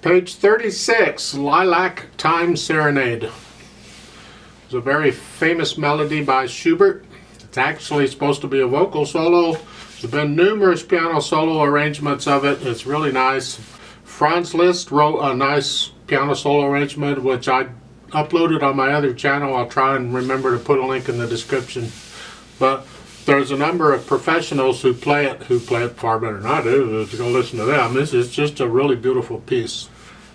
Page 36, Lilac Time Serenade. It's a very famous melody by Schubert. It's actually supposed to be a vocal solo. There's been numerous piano solo arrangements of it. It's really nice. Franz Liszt wrote a nice piano solo arrangement, which I uploaded on my other channel. I'll try and remember to put a link in the description. But there's a number of professionals who play it far better than I do. To go listen to them. This is just a really beautiful piece.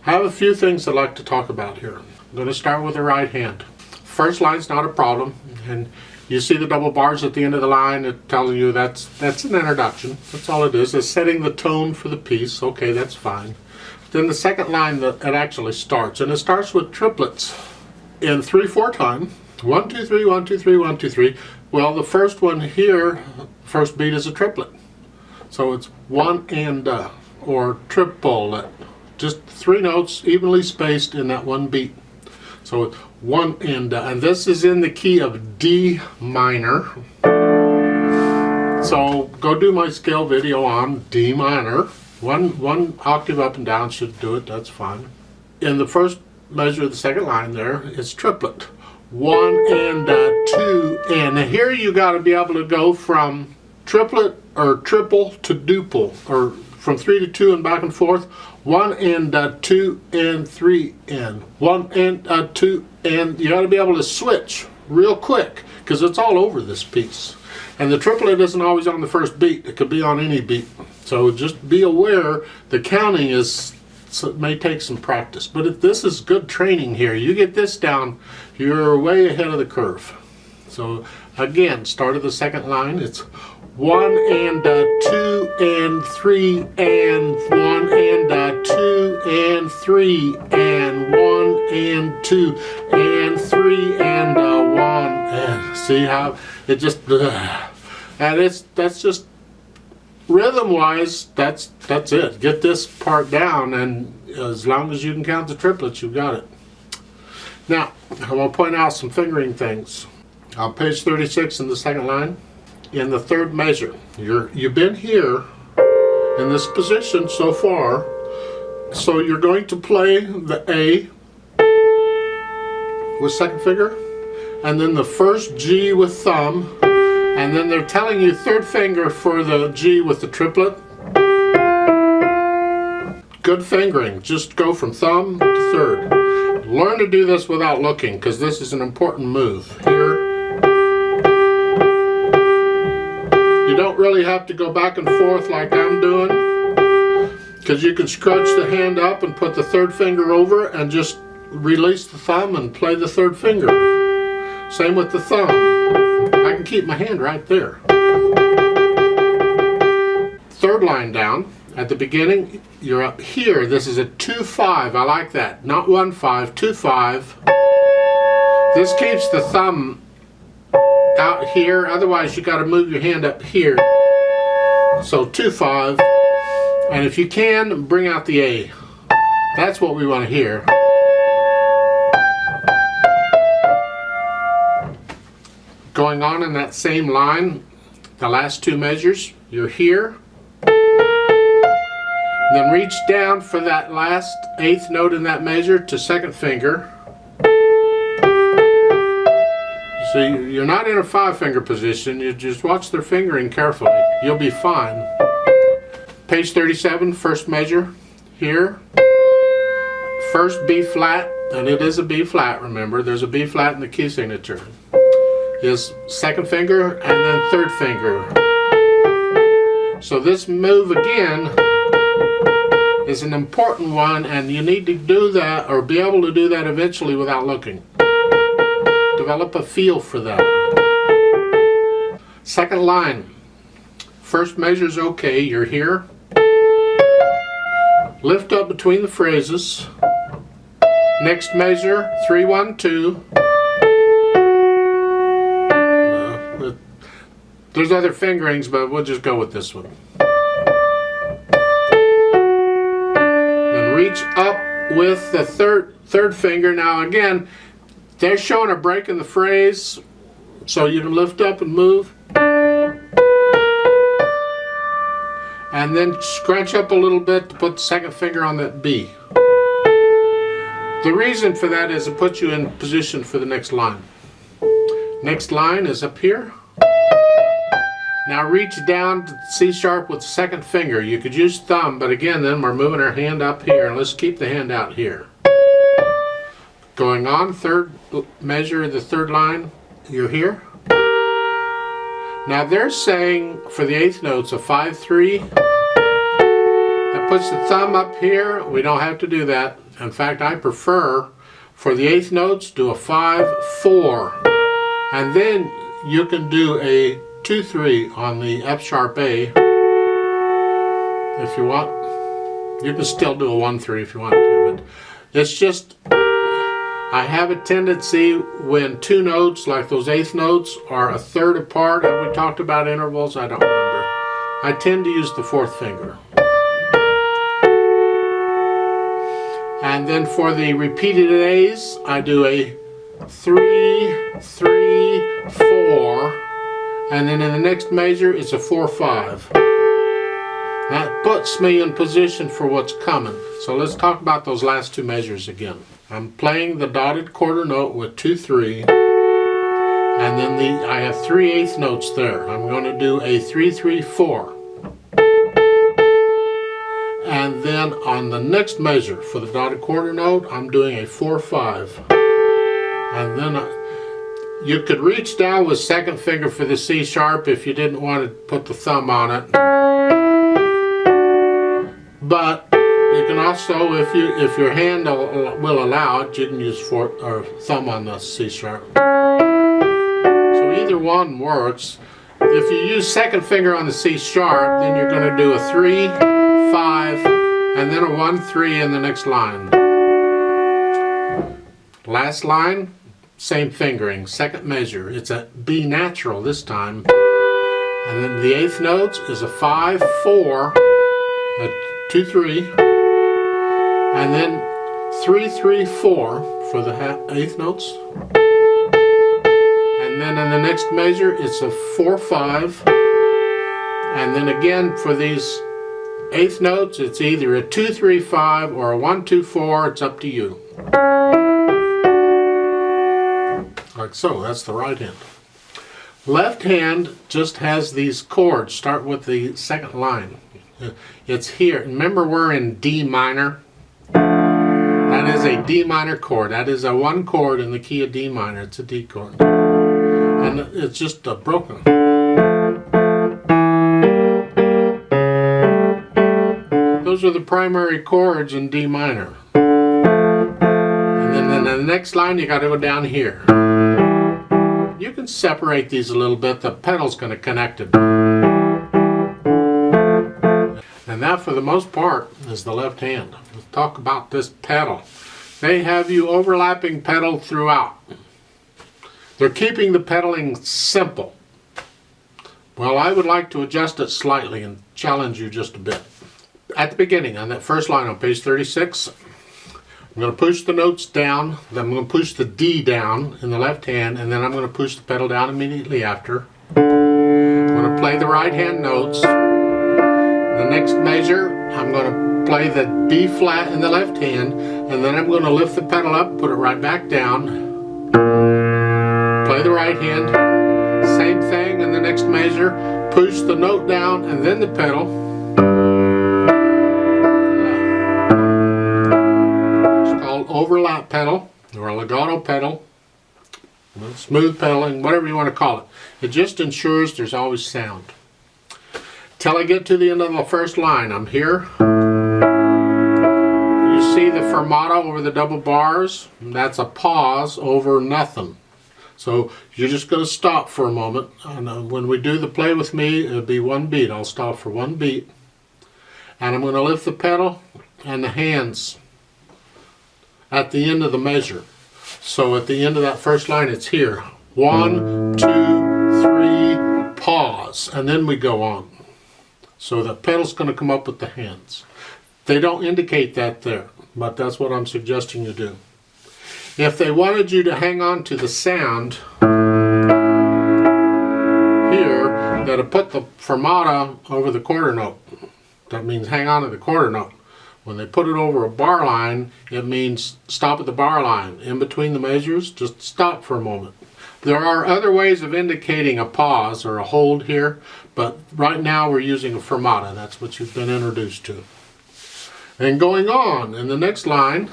I have a few things I'd like to talk about here. I'm going to start with the right hand. First line's not a problem, and you see the double bars at the end of the line. It tells you that's an introduction. That's all it is. It's setting the tone for the piece. Okay, that's fine. Then the second line that it actually starts, and it starts with triplets in 3/4 time. 1 2 3 1 2 3 1 2 3. Well, the first one here, first beat is a triplet, so it's one and or triplet. Just 3 notes evenly spaced in that one beat. So it's one and this is in the key of D minor. So go do my scale video on D minor. One octave up and down should do it, that's fine. In the first measure of the second line there, it's triplet. 1 and 2 and. Now here you got to be able to go from triplet or triple to duple, or from 3 to 2 and back and forth. 1 and 2 and 3 and 1 and 2 and. You got to be able to switch real quick because it's all over this piece. And the triplet isn't always on the first beat. It could be on any beat. So just be aware the counting is, so it may take some practice. But if this is good training here, you get this down, you're way ahead of the curve. So again, start of the second line, it's 1 and 2 and 3 and 1 and 2 and 3 and 1 and 2 and 3 and 1 and. See how it just and that's just rhythm wise, that's it. Get this part down, and as long as you can count the triplets, you've got it. Now I want to point out some fingering things. On page 36 in the second line, in the third measure, you've been here in this position so far, so you're going to play the A with second finger, and then the first G with thumb, and then they're telling you third finger for the G with the triplet. Good fingering, just go from thumb to third. Learn to do this without looking, because this is an important move. Here, you don't really have to go back and forth like I'm doing, because you can scrunch the hand up and put the third finger over and just release the thumb and play the third finger. Same with the thumb. I can keep my hand right there. Third line down, at the beginning, you're up here. This is a 2-5. I like that. Not 1-5, 2-5. This keeps the thumb out here, otherwise you got to move your hand up here. So 2-5, and if you can, bring out the A. That's what we want to hear. Going on in that same line, the last 2 measures, you're here. Then reach down for that last 8th note in that measure to second finger. So you're not in a 5-finger position, you just watch their fingering carefully. You'll be fine. Page 37, first measure, here. First B flat, and it is a B flat, remember, there's a B flat in the key signature. Is second finger and then third finger. So this move again is an important one, and you need to do that or be able to do that eventually without looking. Develop a feel for that. Second line, first measure's okay, you're here. Lift up between the phrases. Next measure, 3 1 2. There's other fingerings, but we'll just go with this one. Then reach up with the third finger. Now again, they're showing a break in the phrase, so you can lift up and move. And then scrunch up a little bit to put the second finger on that B. The reason for that is it puts you in position for the next line. Next line is up here. Now reach down to C sharp with the second finger. You could use thumb, but again, then we're moving our hand up here, and let's keep the hand out here. Going on, third measure, the third line, you're here. Now they're saying for the eighth notes a 5-3. That puts the thumb up here. We don't have to do that. In fact, I prefer for the eighth notes do a 5-4, and then you can do a 2-3 on the F sharp A if you want. You can still do a 1-3 if you want to, but it's just, I have a tendency when two notes like those eighth notes are a third apart, and we talked about intervals, I don't remember. I tend to use the fourth finger. And then for the repeated A's, I do a 3-3-4. And then in the next measure, it's a 4-5. That puts me in position for what's coming. So let's talk about those last two measures again. I'm playing the dotted quarter note with 2-3. And then I have 3 eighth notes there. I'm going to do a 3-3-4. And then on the next measure for the dotted quarter note, I'm doing a 4-5. And then you could reach down with second finger for the C sharp if you didn't want to put the thumb on it. But you can also, if your hand will allow it, you can use thumb on the C sharp. So either one works. If you use second finger on the C sharp, then you're going to do a 3-5 and then a 1-3 in the next line. Last line. Same fingering, second measure. It's a B natural this time. And then the eighth notes is a 5-4, a 2-3, and then 3-3-4 for the eighth notes. And then in the next measure, it's a 4-5. And then again for these eighth notes, it's either a 2-3-5 or a 1-2-4. It's up to you. Like so, that's the right hand. Left hand just has these chords. Start with the second line. It's here. Remember, we're in D minor. That is a D minor chord. That is a one chord in the key of D minor. It's a D chord. And it's just a broken. Those are the primary chords in D minor. And then in the next line, you got to go down here. You can separate these a little bit. The pedal's going to connect it. And that, for the most part, is the left hand. Let's talk about this pedal. They have you overlapping pedal throughout. They're keeping the pedaling simple. Well, I would like to adjust it slightly and challenge you just a bit. At the beginning, on that first line on page 36, I'm going to push the notes down, then I'm going to push the D down in the left hand, and then I'm going to push the pedal down immediately after. I'm going to play the right hand notes. The next measure, I'm going to play the B flat in the left hand, and then I'm going to lift the pedal up, put it right back down. Play the right hand. Same thing in the next measure. Push the note down and then the pedal. Overlap pedal or a legato pedal, smooth pedaling, whatever you want to call it. It just ensures there's always sound. Till I get to the end of the first line, I'm here. You see the fermata over the double bars? That's a pause over nothing. So you're just going to stop for a moment. And when we do the play with me, it'll be one beat. I'll stop for one beat. And I'm going to lift the pedal and the hands at the end of the measure. So at the end of that first line, it's here. 1, 2, 3, pause, and then we go on. So the pedal's going to come up with the hands. They don't indicate that there, but that's what I'm suggesting you do. If they wanted you to hang on to the sound here, they'd have put the fermata over the quarter note. That means hang on to the quarter note. When they put it over a bar line, it means stop at the bar line. In between the measures, just stop for a moment. There are other ways of indicating a pause or a hold here, but right now we're using a fermata. That's what you've been introduced to. And going on, in the next line,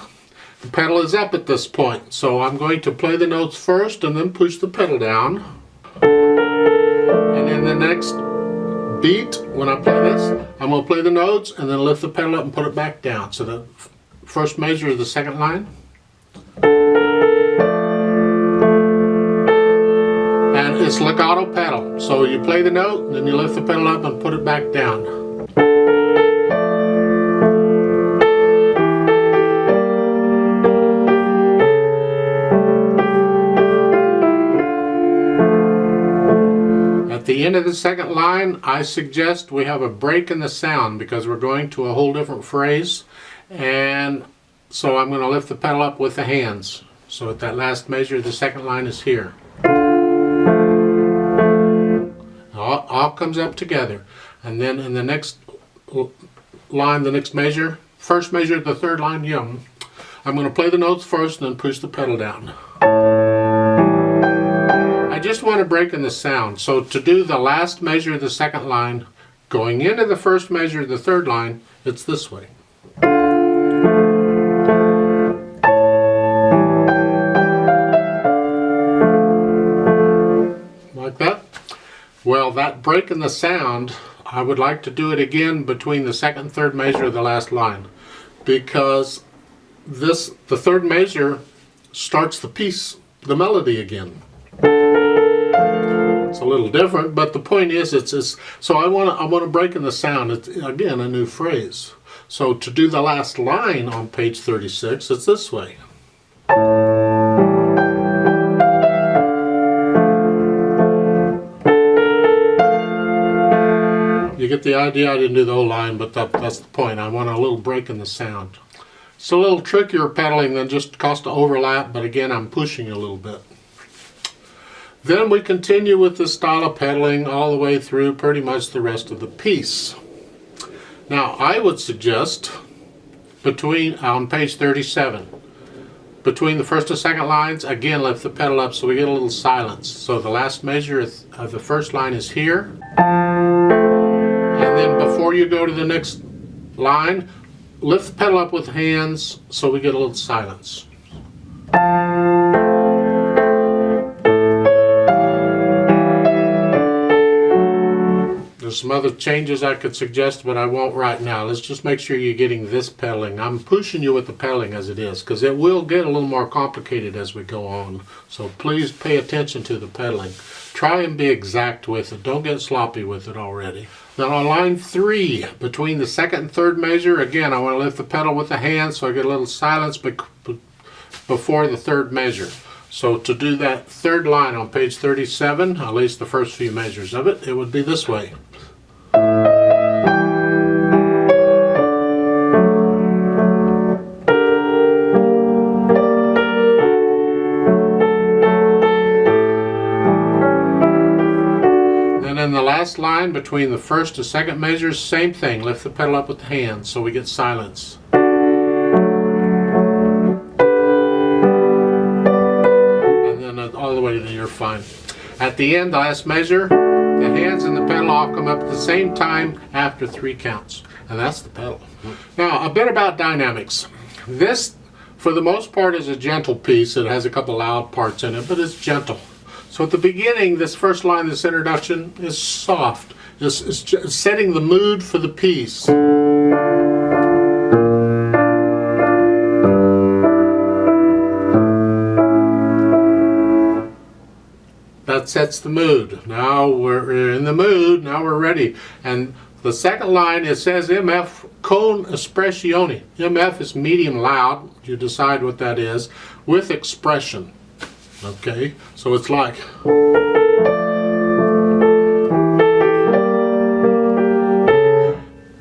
the pedal is up at this point. So I'm going to play the notes first and then push the pedal down. And in the next beat, when I play this, I'm going to play the notes and then lift the pedal up and put it back down. So the first measure of the second line. And it's legato pedal. So you play the note, and then you lift the pedal up and put it back down. At the end of the second line, I suggest we have a break in the sound because we're going to a whole different phrase. And so I'm going to lift the pedal up with the hands. So at that last measure, the second line is here. All comes up together. And then in the next line, the next measure, first measure, the third line, yum. I'm going to play the notes first and then push the pedal down. I just want to break in the sound. So to do the last measure of the second line, going into the first measure of the third line, it's this way. Like that? Well, that break in the sound, I would like to do it again between the second and third measure of the last line, because the third measure starts the piece, the melody again. It's a little different, but the point is, so I want to break in the sound. It's again a new phrase. So to do the last line on page 36, it's this way. You get the idea. I didn't do the whole line, but that's the point. I want a little break in the sound. It's a little trickier pedaling than just cost of overlap, but again, I'm pushing a little bit. Then we continue with this style of pedaling all the way through pretty much the rest of the piece. Now, I would suggest on page 37, between the first and second lines, again, lift the pedal up so we get a little silence. So the last measure of the first line is here. And then before you go to the next line, lift the pedal up with hands so we get a little silence. There's some other changes I could suggest, but I won't right now. Let's just make sure you're getting this pedaling. I'm pushing you with the pedaling as it is, because it will get a little more complicated as we go on. So please pay attention to the pedaling. Try and be exact with it. Don't get sloppy with it already. Then on line 3, between the second and third measure, again, I want to lift the pedal with the hand so I get a little silence before the third measure. So to do that third line on page 37, at least the first few measures of it, it would be this way. Then in the last line between the first and second measures, same thing. Lift the pedal up with the hand so we get silence. All the way to the you're fine. At the end, the last measure, the hands and the pedal all come up at the same time after 3 counts. And that's the pedal. Now, a bit about dynamics. This, for the most part, is a gentle piece. It has a couple loud parts in it, but it's gentle. So at the beginning, this first line, this introduction, is soft. It's setting the mood for the piece. That sets the mood. Now we're in the mood, now we're ready. And the second line, it says MF con espressione. MF is medium loud, you decide what that is, with expression. Okay, so it's like.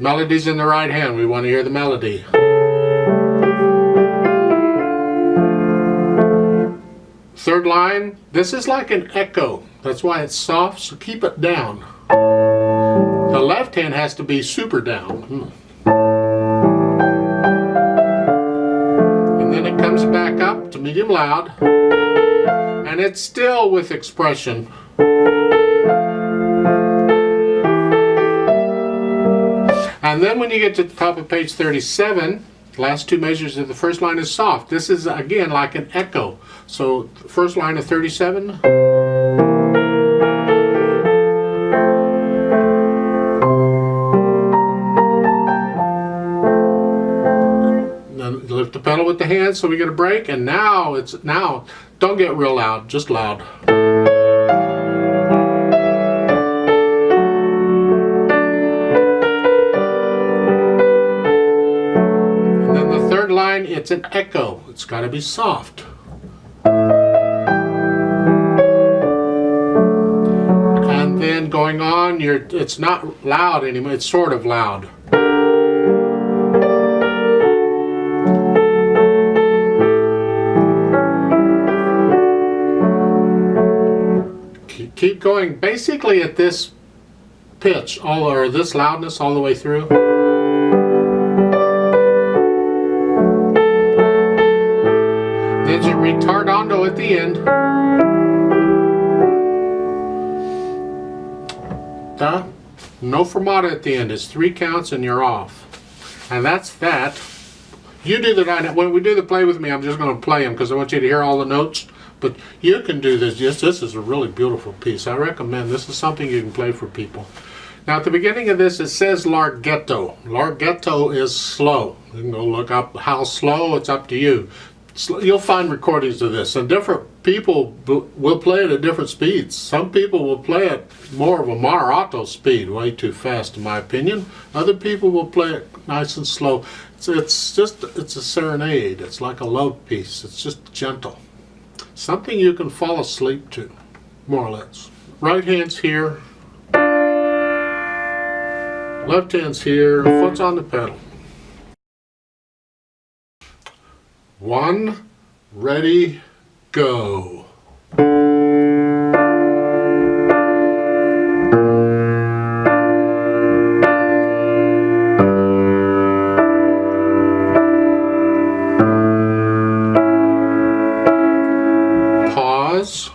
Melody's in the right hand, we want to hear the melody. Third line, this is like an echo. That's why it's soft, so keep it down. The left hand has to be super down. medium loud, and it's still with expression. And then when you get to the top of page 37, the last two measures of the first line is soft. This is again like an echo. So the first line of 37. Then lift the pedal with the hand so we get a break, and now don't get real loud, just loud. Line, it's an echo. It's got to be soft. And then going on, it's not loud anymore. It's sort of loud. Keep going basically at this pitch, or this loudness all the way through. Then you retardando at the end. No fermata at the end. It's 3 counts and you're off. And that's that. You do that. When we do the play with me, I'm just going to play them because I want you to hear all the notes. But you can do this. Yes, this is a really beautiful piece. I recommend this is something you can play for people. Now at the beginning of this, it says larghetto. Larghetto is slow. You can go look up how slow. It's up to you. You'll find recordings of this, and different people will play it at different speeds. Some people will play it more of a moderato speed, way too fast in my opinion. Other people will play it nice and slow. It's a serenade. It's like a love piece. It's just gentle. Something you can fall asleep to, more or less. Right hand's here. Left hand's here. Foot's on the pedal. 1, ready, go. Pause.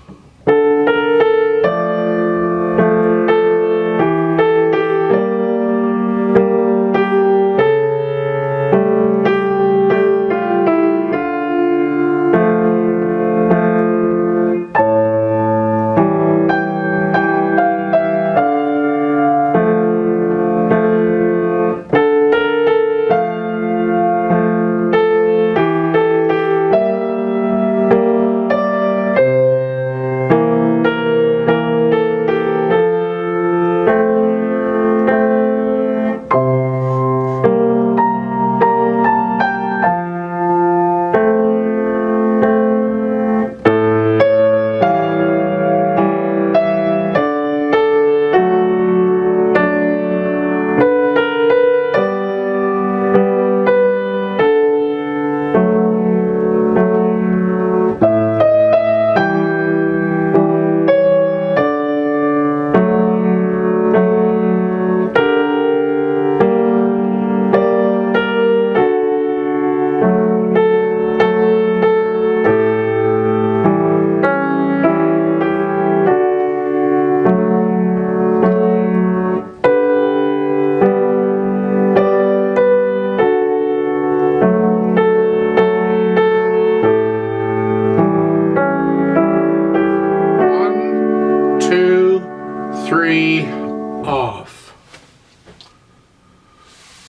Off.